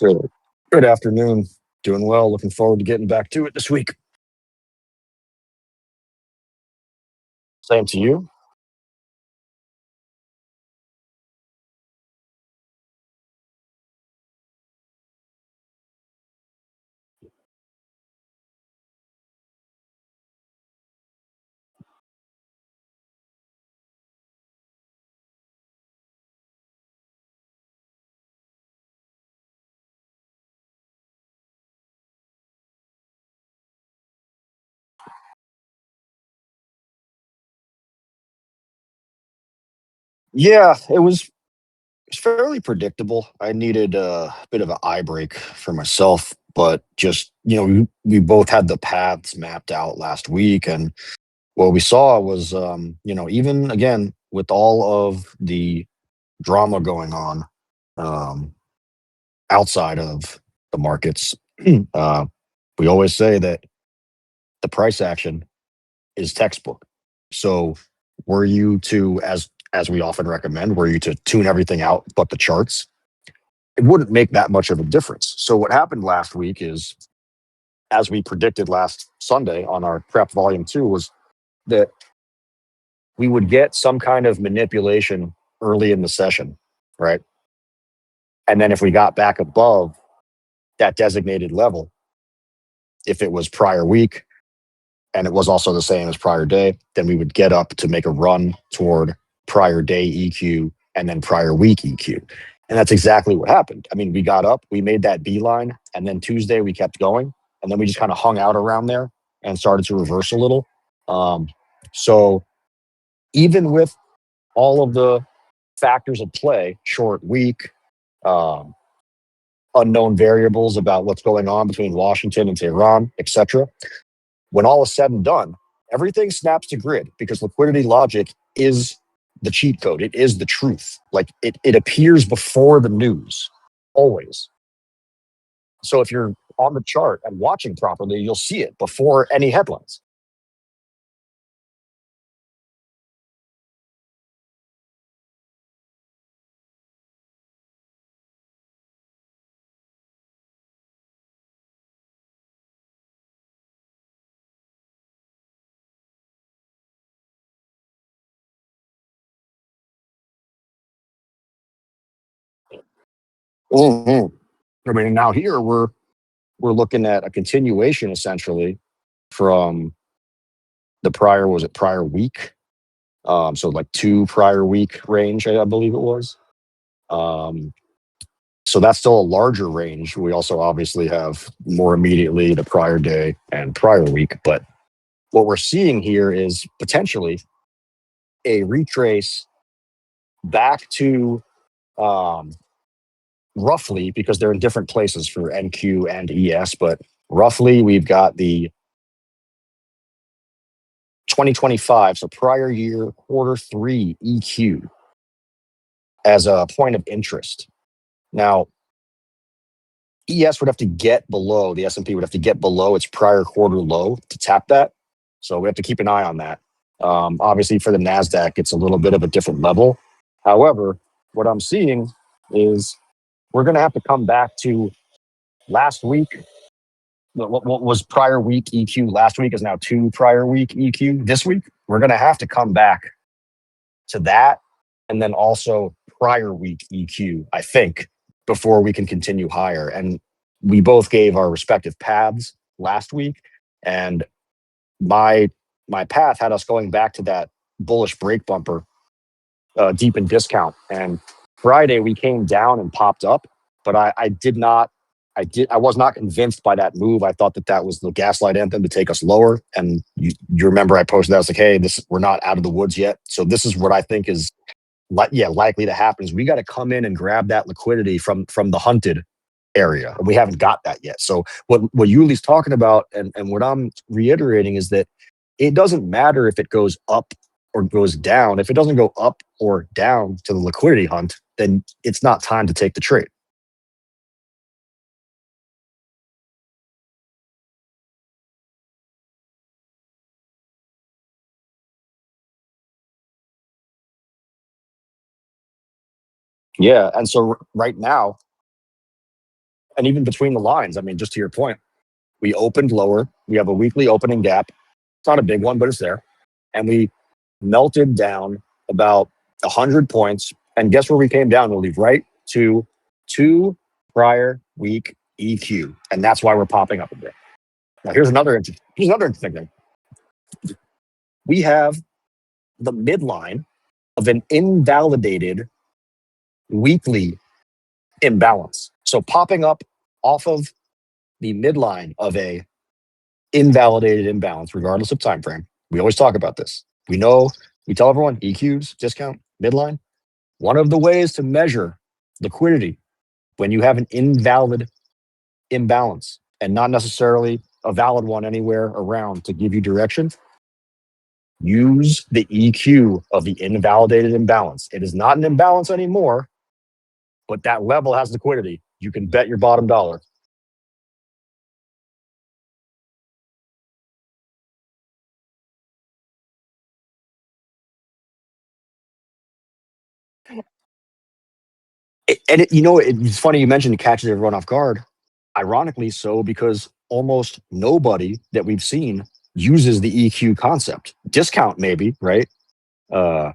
Good. Good afternoon. Doing well. Looking forward to getting back to it this week. Same to you. Yeah, it was fairly predictable. I needed a bit of an eye break for myself, but just we both had the paths mapped out last week, and what we saw was even again with all of the drama going on um, outside of the markets, uh, we always say that the price action is textbook. So were you to, as we often recommend, were you to tune everything out but the charts, it wouldn't make that much of a difference. So what happened last week is, as we predicted last Sunday on our prep volume two, was that we would get some kind of manipulation early in the session, right? And then if we got back above that designated level, if it was prior week, and it was also the same as prior day, then we would get up to make a run toward prior day EQ and then prior week EQ. And that's exactly what happened. I mean, we got up, we made that beeline, and then Tuesday we kept going, and then we just kind of hung out around there and started to reverse a little. Um, so even with all of the factors at play, short week, um, unknown variables about what's going on between Washington and Tehran, etc., when all is said and done, everything snaps to grid because liquidity logic is the cheat code. It is the truth. Like it appears before the news, always. So if you're on the chart and watching properly, you'll see it before any headlines. Mhm. I mean, now here we're looking at a continuation essentially from the prior, was it prior week? So like two prior week range, I believe it was. Um, so that's still a larger range. We also obviously have more immediately the prior day and prior week. But what we're seeing here is potentially a retrace back to um, roughly, because they're in different places for NQ and ES, but roughly we've got the 2025, so prior year quarter three EQ as a point of interest. Now, ES would have to get below, the S&P would have to get below its prior quarter low to tap that. So we have to keep an eye on that. Obviously, for the NASDAQ, it's a little bit of a different level. However, what I'm seeing is we're going to have to come back to last week. What was prior week EQ last week is now two prior week EQ this week. We're going to have to come back to that and then also prior week EQ, I think, before we can continue higher. And we both gave our respective paths last week, and my my path had us going back to that bullish break bumper deep in discount. And Friday we came down and popped up, but I did not. I was not convinced by that move. I thought that that was the gaslight anthem to take us lower. And you remember I posted that. I was like, hey, this we're not out of the woods yet. So this is what I think is likely to happen is we got to come in and grab that liquidity from the hunted area. And we haven't got that yet. So what Yuli's talking about and what I'm reiterating is that it doesn't matter if it goes up or goes down. If it doesn't go up or down to the liquidity hunt, then it's not time to take the trade. Yeah. And so right now, And even between the lines, I mean, just to your point, we opened lower. We have a weekly opening gap. It's not a big one, but it's there. And we melted down about 100 points. And guess where we came down? We'll leave right to two prior week EQ. And that's why we're popping up a bit. Now, here's another interesting thing. We have the midline of an invalidated weekly imbalance. So popping up off of the midline of a invalidated imbalance, regardless of time frame. We always talk about this. We know, we tell everyone EQs, discount, midline. One of the ways to measure liquidity when you have an invalid imbalance and not necessarily a valid one anywhere around to give you direction, use the EQ of the invalidated imbalance. It is not an imbalance anymore, but that level has liquidity. You can bet your bottom dollar. It's funny you mentioned it catches everyone off guard. Ironically, so because almost nobody that we've seen uses the EQ concept. Discount, maybe, right? Uh,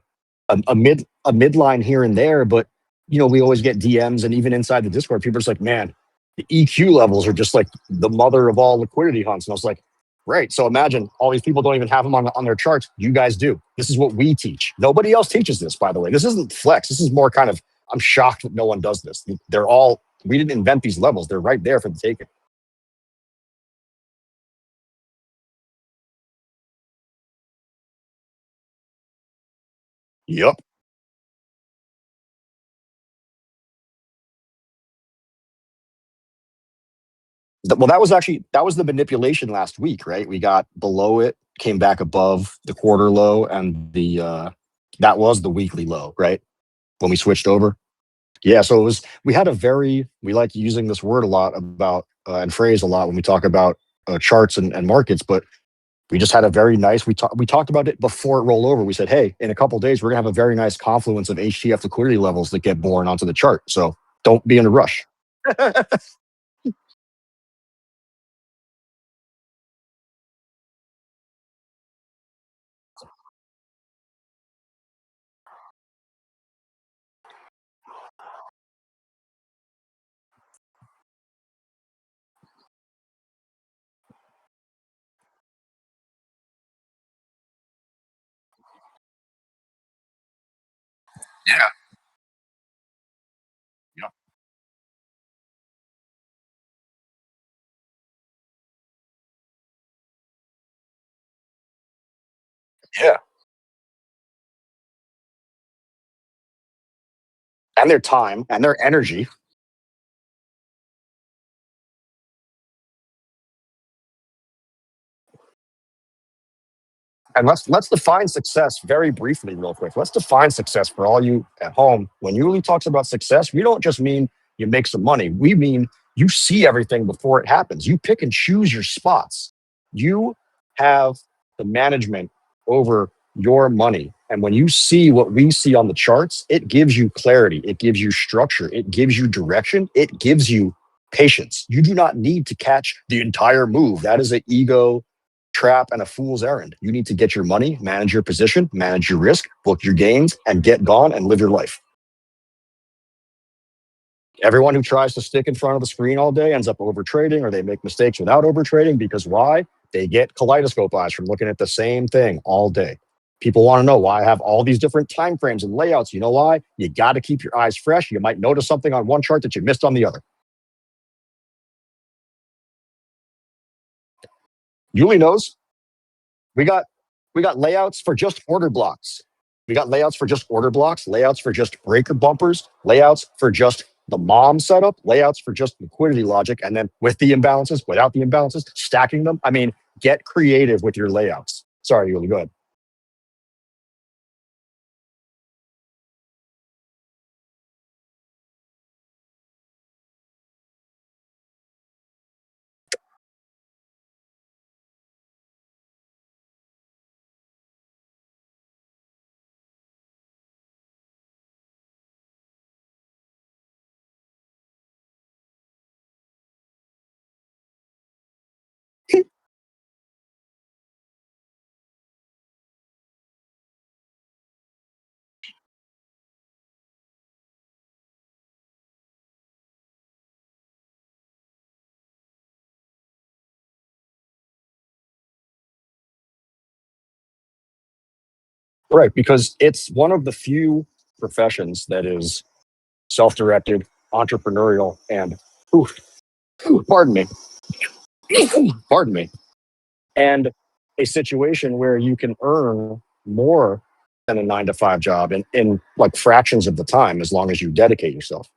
a midline here and there, but we always get DMs, and even inside the Discord, people are just like, "Man, the EQ levels are just like the mother of all liquidity hunts." And I was like, "Right." So imagine all these people don't even have them on their charts. You guys do. This is what we teach. Nobody else teaches this, by the way. This isn't flex. This is more kind of. I'm shocked that no one does this. They're all. We didn't invent these levels. They're right there for the taking. Yep. Well, that was the manipulation last week, right? We got below it, came back above the quarter low, and the that was the weekly low, right? When we switched over. Yeah, so it was. We had a very. We like using this word a lot about and phrase a lot when we talk about charts and markets, but we just had a very nice. We talked about it before it rolled over. We said, hey, in a couple of days, we're gonna have a very nice confluence of HTF liquidity levels that get born onto the chart. So don't be in a rush. Yeah. Yeah. Yeah. And their time and their energy. And let's define success very briefly, real quick. Let's define success for all you at home. When Yuli talks about success, we don't just mean you make some money. We mean you see everything before it happens. You pick and choose your spots. You have the management over your money. And when you see what we see on the charts, it gives you clarity. It gives you structure. It gives you direction. It gives you patience. You do not need to catch the entire move. That is an ego trap and a fool's errand. You need to get your money, manage your position, manage your risk, book your gains, and get gone and live your life. Everyone who tries to stick in front of the screen all day ends up over trading, or they make mistakes without over trading because why? They get kaleidoscope eyes from looking at the same thing all day. People want to know why I have all these different time frames and layouts. You know why? You got to keep your eyes fresh. You might notice something on one chart that you missed on the other. Julie knows. We got we got layouts for just order blocks. We got layouts for just order blocks, layouts for just breaker bumpers, layouts for just the mom setup, layouts for just liquidity logic, and then with the imbalances, without the imbalances, stacking them. I mean, get creative with your layouts. Sorry, Yuli, go ahead. Right, because it's one of the few professions that is self-directed, entrepreneurial, and ooh, pardon me, pardon me, and a situation where you can earn more than a 9 to 5 job in like fractions of the time as long as you dedicate yourself.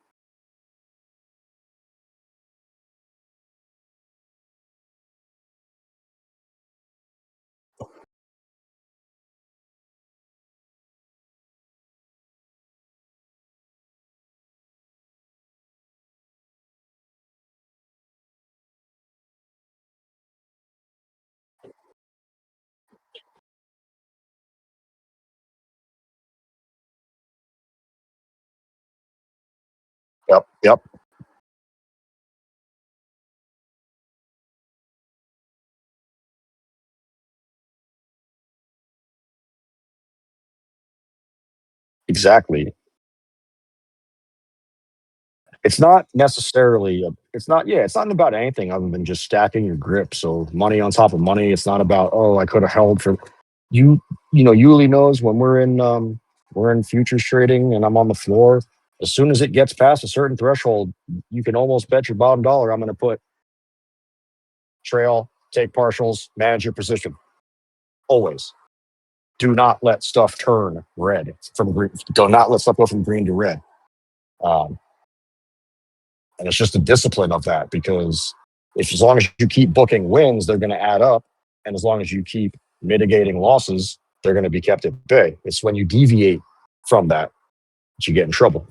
Yep, yep, exactly. It's not necessarily it's not yeah, it's not about anything other than just stacking your grip. So money on top of money. It's not about, oh, I could have held for you. You know, Yuli knows when we're in futures trading and I'm on the floor. As soon as it gets past a certain threshold, you can almost bet your bottom dollar I'm going to put trail, take partials, manage your position. Always. Do not let stuff turn red from green. Do not let stuff go from green to red. Um, And it's just a discipline of that because if as long as you keep booking wins, they're going to add up. And as long as you keep mitigating losses, they're going to be kept at bay. It's when you deviate from that you get in trouble.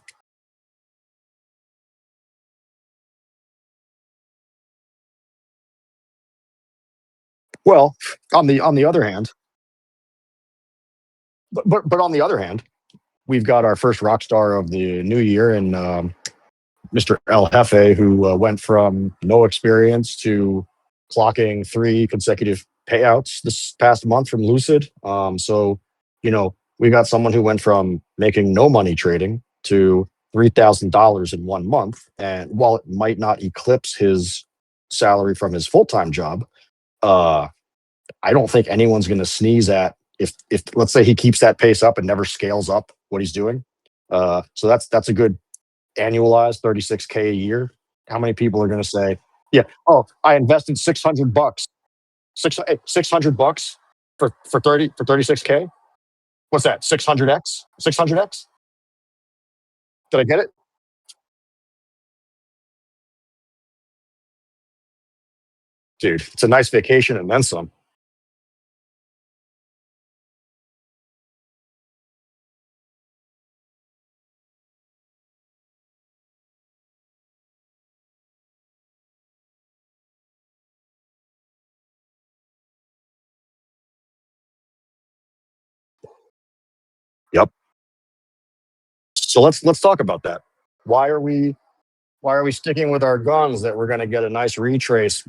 Well, on the other hand, but on the other hand, we've got our first rock star of the new year and Mr. El Jefe, who went from no experience to clocking 3 consecutive payouts this past month from Lucid. So, we got someone who went from making no money trading to $3,000 in 1 month. And while it might not eclipse his salary from his full time job, uh, I don't think anyone's going to sneeze at if let's say he keeps that pace up and never scales up what he's doing. So that's a good annualized 36K a year. How many people are going to say, yeah, oh, I invested $600, 600 bucks for 36K? What's that? 600x? 600x? Did I get it? Dude, it's a nice vacation and then some. Yep. So let's talk about that. Why are we why are we sticking with our guns that we're going to get a nice retrace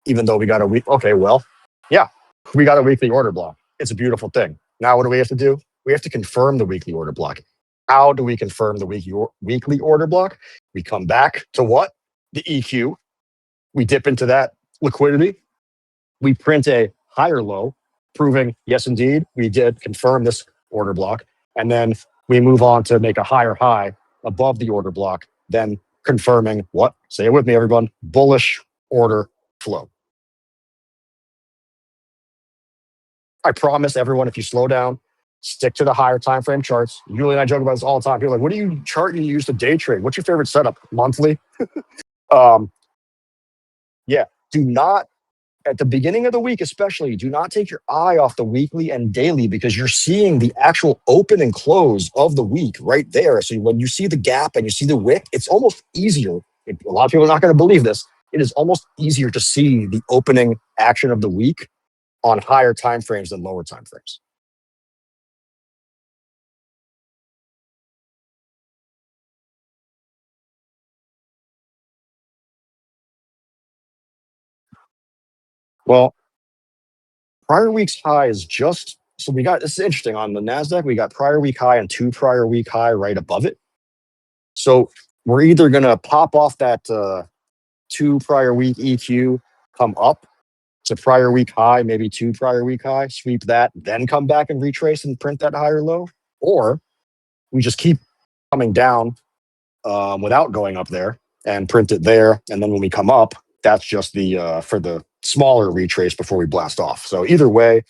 even though we got a week? Okay, well, yeah, we got a weekly order block. It's a beautiful thing. Now, what do we have to do? We have to confirm the weekly order block. How do we confirm the weekly order block? We come back to what? The EQ. We dip into that liquidity. We print a higher low, proving, yes, indeed, we did confirm this order block. And then we move on to make a higher high above the order block, then confirming what? Say it with me, everyone. Bullish order flow. I promise everyone, if you slow down, stick to the higher time frame charts. Julie and I joke about this all the time. People are like, what do you chart you use to day trade? What's your favorite setup? Monthly? Um, yeah. Do not at the beginning of the week, especially, do not take your eye off the weekly and daily because you're seeing the actual open and close of the week right there. So when you see the gap and you see the wick, it's almost easier. A lot of people are not going to believe this. It is almost easier to see the opening action of the week on higher time frames than lower time frames. Well, prior week's high is just so we got this is interesting on the Nasdaq. We got prior week high and 2 prior week high right above it. So we're either gonna pop off that 2 prior week EQ, come up It's a prior week high, maybe two prior week high, sweep that, then come back and retrace and print that higher low. Or we just keep coming down without going up there and print it there. And then when we come up, that's just the for the smaller retrace before we blast off. So either way,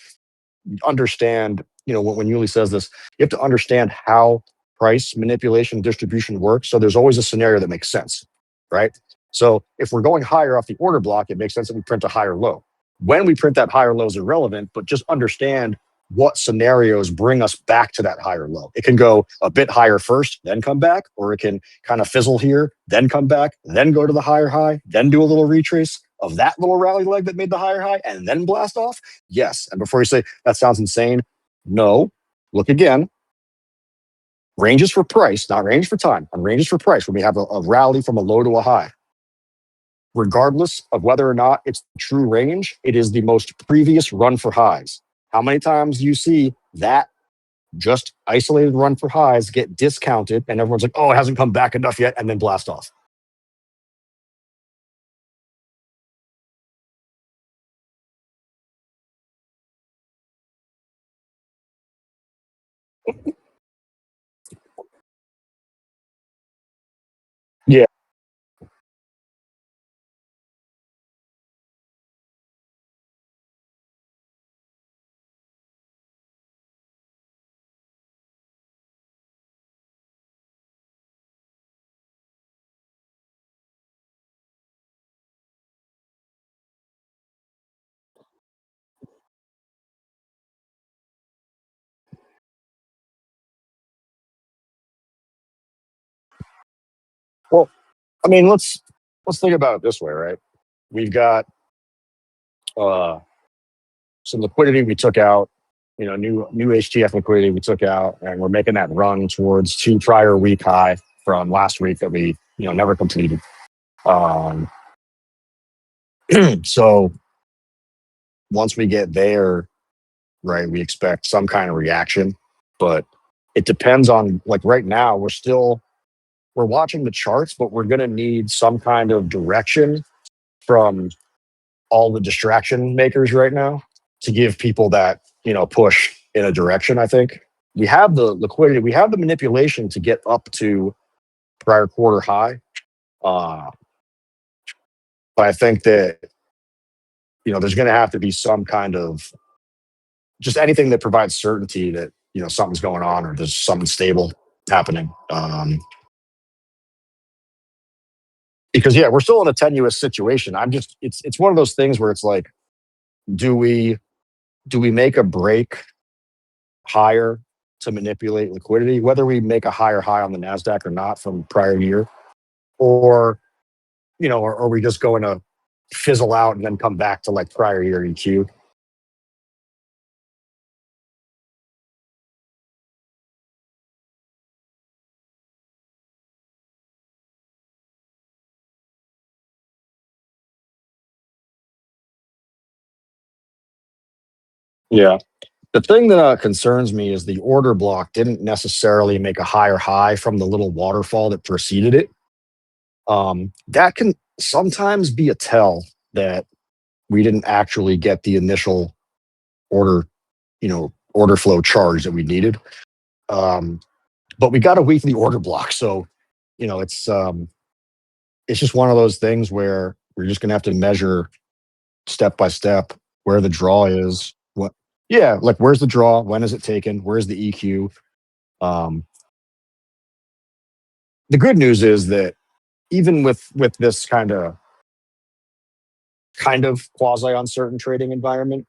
understand, when Yuli says this, you have to understand how price manipulation distribution works. So there's always a scenario that makes sense, right? So if we're going higher off the order block, it makes sense that we print a higher low. When we print that higher low is irrelevant, but just understand what scenarios bring us back to that higher low. It can go a bit higher first, then come back, or it can kind of fizzle here, then come back, then go to the higher high, then do a little retrace of that little rally leg that made the higher high, and then blast off. Yes. And before you say that sounds insane, no, look again. Ranges for price, not range for time, on ranges for price when we have a rally from a low to a high. Regardless of whether or not it's the true range, it is the most previous run for highs. How many times do you see that just isolated run for highs get discounted and everyone's like, oh, it hasn't come back enough yet, and then blast off? Yeah. Well, I mean, let's think about it this way, right? We've got uh some liquidity we took out, new HTF liquidity we took out, and we're making that run towards two prior week high from last week that we never completed. Um, so once we get there, right, we expect some kind of reaction, but it depends on, like, right now we're watching the charts, but we're going to need some kind of direction from all the distraction makers right now to give people that push in a direction. I think we have the liquidity, we have the manipulation to get up to prior quarter high, uh, but I think that there's going to have to be some kind of just anything that provides certainty that something's going on or there's something stable happening. Because yeah, we're still in a tenuous situation. It's one of those things where it's like, do we make a break higher to manipulate liquidity, whether we make a higher high on the Nasdaq or not from prior year, or or are we just going to fizzle out and then come back to like prior year EQ? Yeah. The thing that concerns me is the order block didn't necessarily make a higher high from the little waterfall that preceded it. That can sometimes be a tell that we didn't actually get the initial order, order flow charge that we needed. Um, but we got a weekly order block, so you know it's just one of those things where we're just gonna have to measure step by step where the draw is. What? Yeah, like where's the draw? When is it taken? Where's the EQ? Um, the good news is that even with this kind of quasi uncertain trading environment,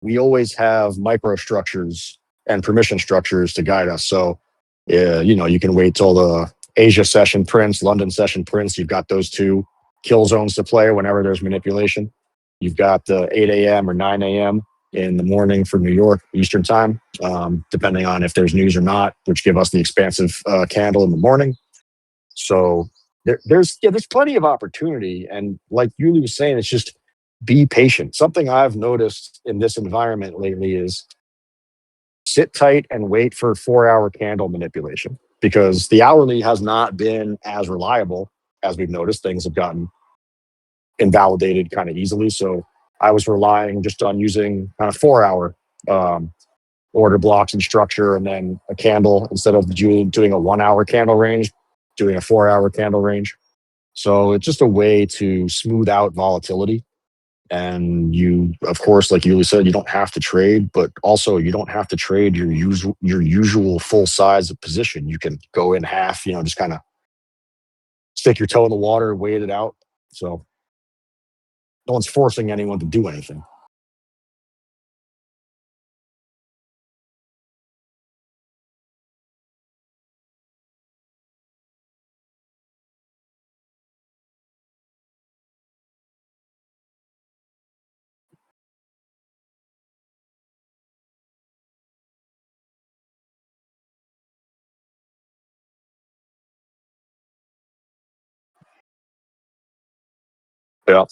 we always have microstructures and permission structures to guide us. So, yeah, you can wait till the Asia session prints, London session prints. You've got those two kill zones to play whenever there's manipulation. You've got the 8 a.m. or 9 a.m. in the morning for New York Eastern time, depending on if there's news or not, which give us the expansive candle in the morning. So there's plenty of opportunity, and like Yuli was saying, it's just be patient. Something I've noticed in this environment lately is sit tight and wait for 4 hour candle manipulation because the hourly has not been as reliable as we've noticed. Things have gotten invalidated kind of easily. So I was relying just on using kind of 4 hour um, order blocks and structure, and then a candle instead of doing a 1 hour candle range, doing a 4 hour candle range. So it's just a way to smooth out volatility. And you, of course, like you said, you don't have to trade, but also you don't have to trade your usual full size of position. You can go in half, just kind of stick your toe in the water, wait it out. So no one's forcing anyone to do anything. Yeah.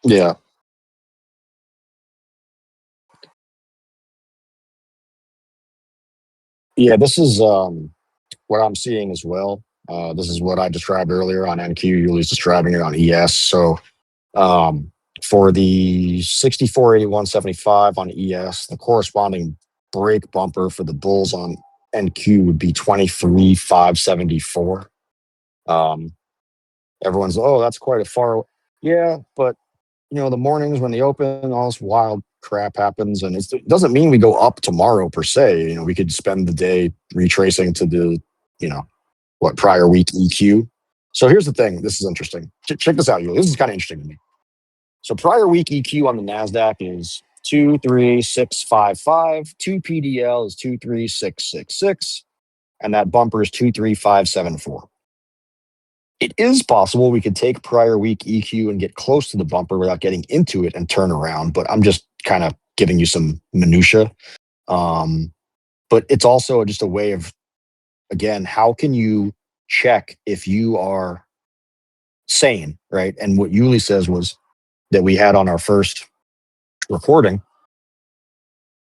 Yeah. Yeah. This is what I'm seeing as well. This is what I described earlier on NQ. Yuli's describing it on ES. So um, for the 6481.75 on ES, the corresponding break bumper for the bulls on NQ would be 23,574. Um, everyone's, oh, that's quite a far. Yeah, but the mornings when they open, all this wild crap happens, and it doesn't mean we go up tomorrow per se. We could spend the day retracing to the, you know, what prior week EQ. So here's the thing. This is interesting. Check this out, Yuli. This is kind of interesting to me. So prior week EQ on the Nasdaq is 23655. Two PDL is 23666, and that bumper is 23574. It is possible we could take prior week EQ and get close to the bumper without getting into it and turn around, but I'm just kind of giving you some minutia. Um, but it's also just a way of, again, how can you check if you are sane, right? And what Yuli says was that we had on our first recording.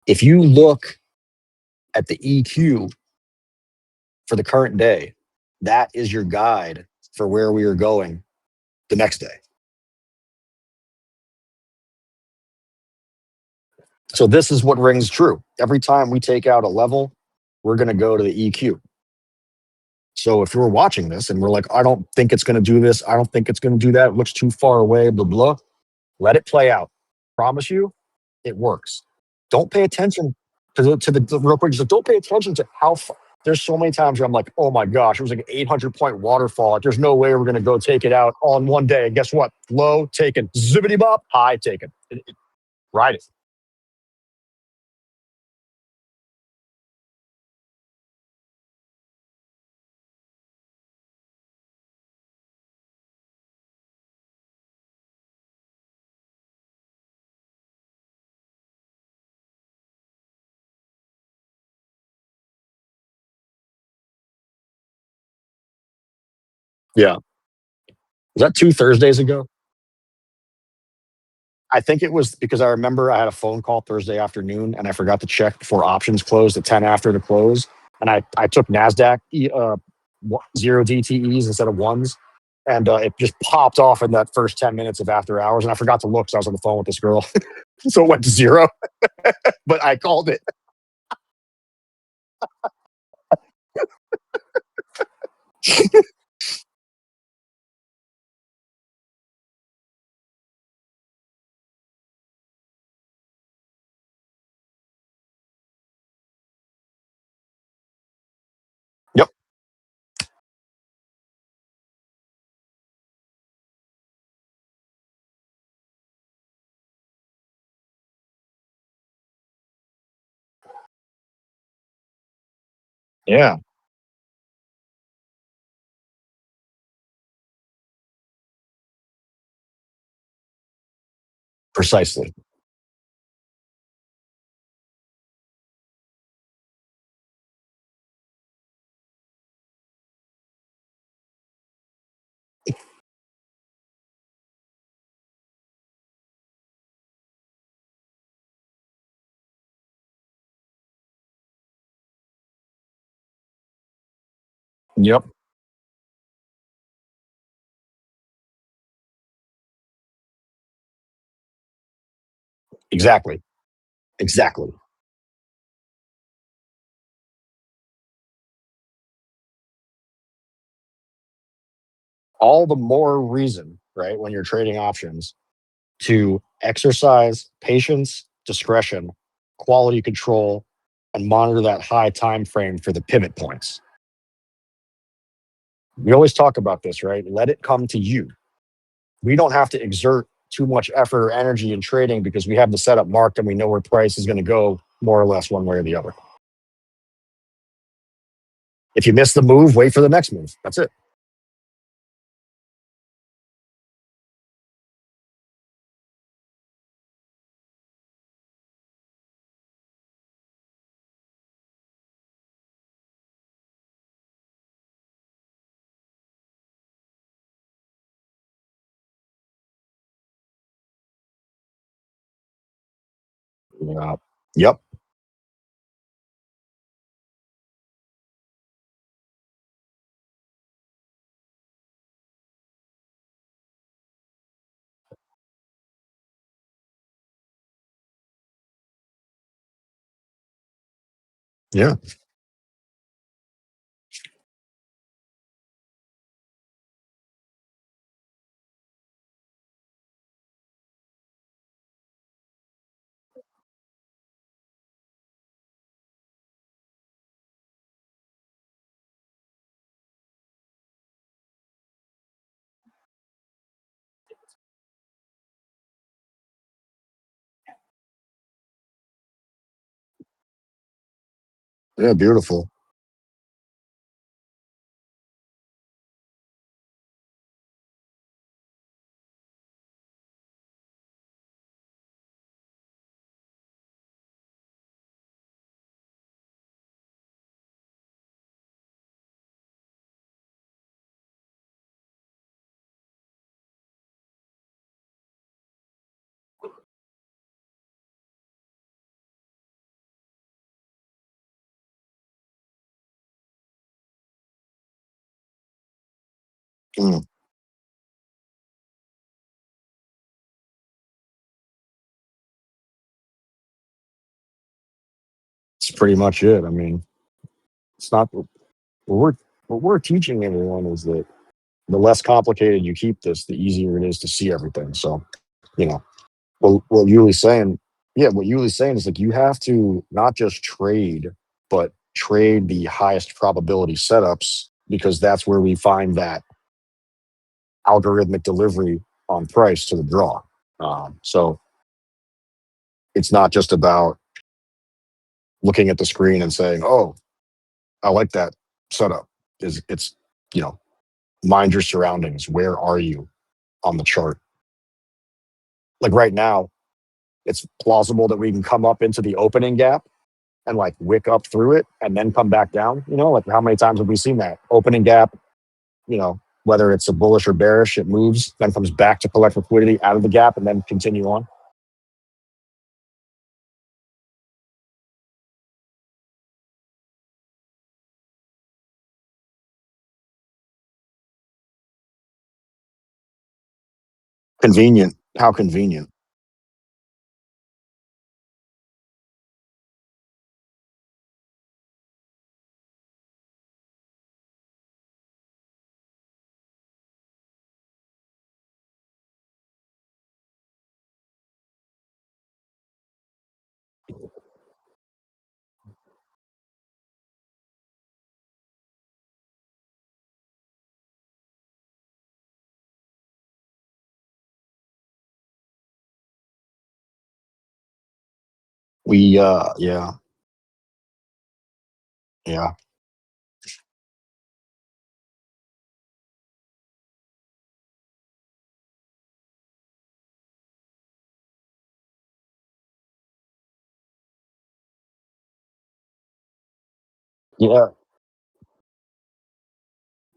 If you look at the EQ for the current day, that is your guide for where we are going the next day. So this is what rings true. Every time we take out a level, we're going to go to the EQ. So if you're watching this and we're like, I don't think it's going to do this, I don't think it's going to do that, it looks too far away, blah, blah, let it play out. Promise you, it works. Don't pay attention to the real quick. Just don't pay attention to how far. There's so many times where I'm like, oh my gosh, it was like an 800-point waterfall. Like, there's no way we're going to go take it out all in one day. And guess what? Low taken, zippity bop, high taken. Ride it. Yeah. Was that 2 Thursdays ago? I think it was because I remember I had a phone call Thursday afternoon and I forgot to check before options closed at 10 after the close. And I took NASDAQ zero DTEs instead of ones. And it just popped off in that first 10 minutes of after hours. And I forgot to look because I was on the phone with this girl. So it went to zero, but I called it. Yep. Yeah. Precisely. Yep. Exactly. Exactly. All the more reason, right, when you're trading options to exercise patience, discretion, quality control, and monitor that high time frame for the pivot points. We always talk about this, right? Let it come to you. We don't have to exert too much effort or energy in trading because we have the setup marked and we know where price is going to go more or less one way or the other. If you miss the move, wait for the next move. That's it. Yeah. Yep. Yeah. Yeah. Beautiful. Mm, it's pretty much it. I mean, it's not we're what we're teaching everyone is that the less complicated you keep this, the easier it is to see everything. So, you know, what Yuli's saying, yeah, what Yuli's saying is like you have to not just trade, but trade the highest probability setups because that's where we find that algorithmic delivery on price to the draw. So it's not just about looking at the screen and saying, "Oh, I like that setup." Is it's you know mind your surroundings. Where are you on the chart? Like right now, it's plausible that we can come up into the opening gap and like wick up through it and then come back down. Like how many times have we seen that opening gap? Whether it's a bullish or bearish, it moves, then comes back to collect liquidity out of the gap and then continue on. Convenient. How convenient. Yeah, yeah. Yeah,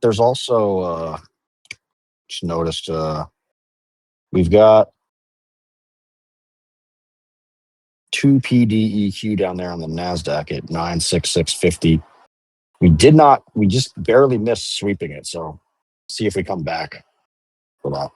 there's also just noticed we've got two PDEQ down there on the Nasdaq at 96650. We just barely missed sweeping it. So see if we come back for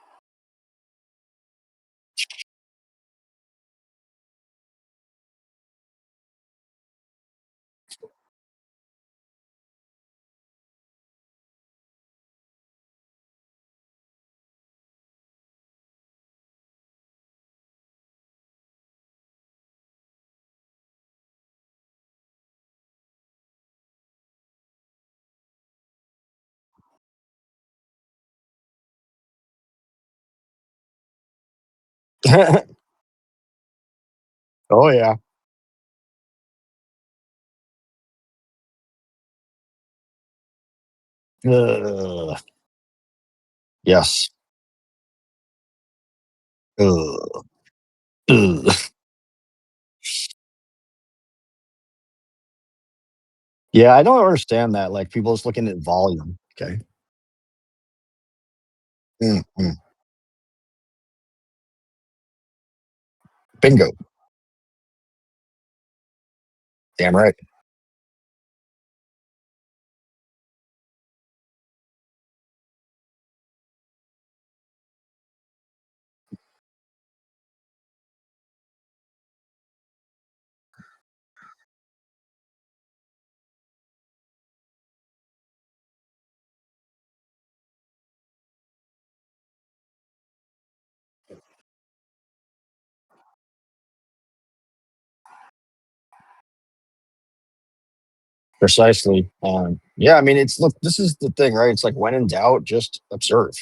that. Oh yeah. Ugh. Yes. Ugh. Ugh. Yeah, I don't understand that. Like people just looking at volume. Okay. Mm, mm. Bingo. Damn right. Precisely. Yeah, I mean, it's look. This is the thing, right? It's like when in doubt, just observe.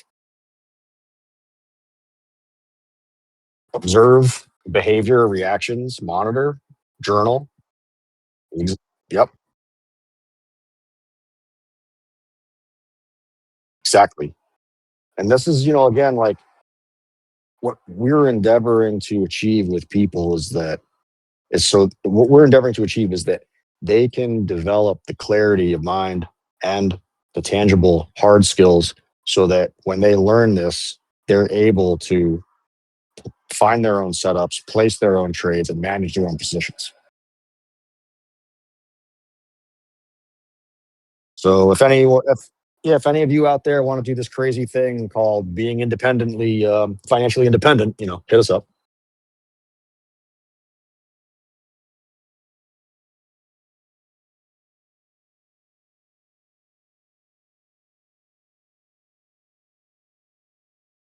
Observe behavior, reactions, monitor, journal. Ex- Yep, exactly. And this is, again, like what we're endeavoring to achieve with people what we're endeavoring to achieve is that they can develop the clarity of mind and the tangible hard skills so that when they learn this, they're able to find their own setups, place their own trades, and manage their own positions. So if any of you out there want to do this crazy thing called being independently financially independent, hit us up.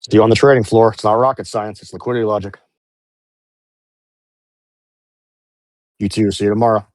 See you on the trading floor. It's not rocket science. It's liquidity logic. You too. See you tomorrow.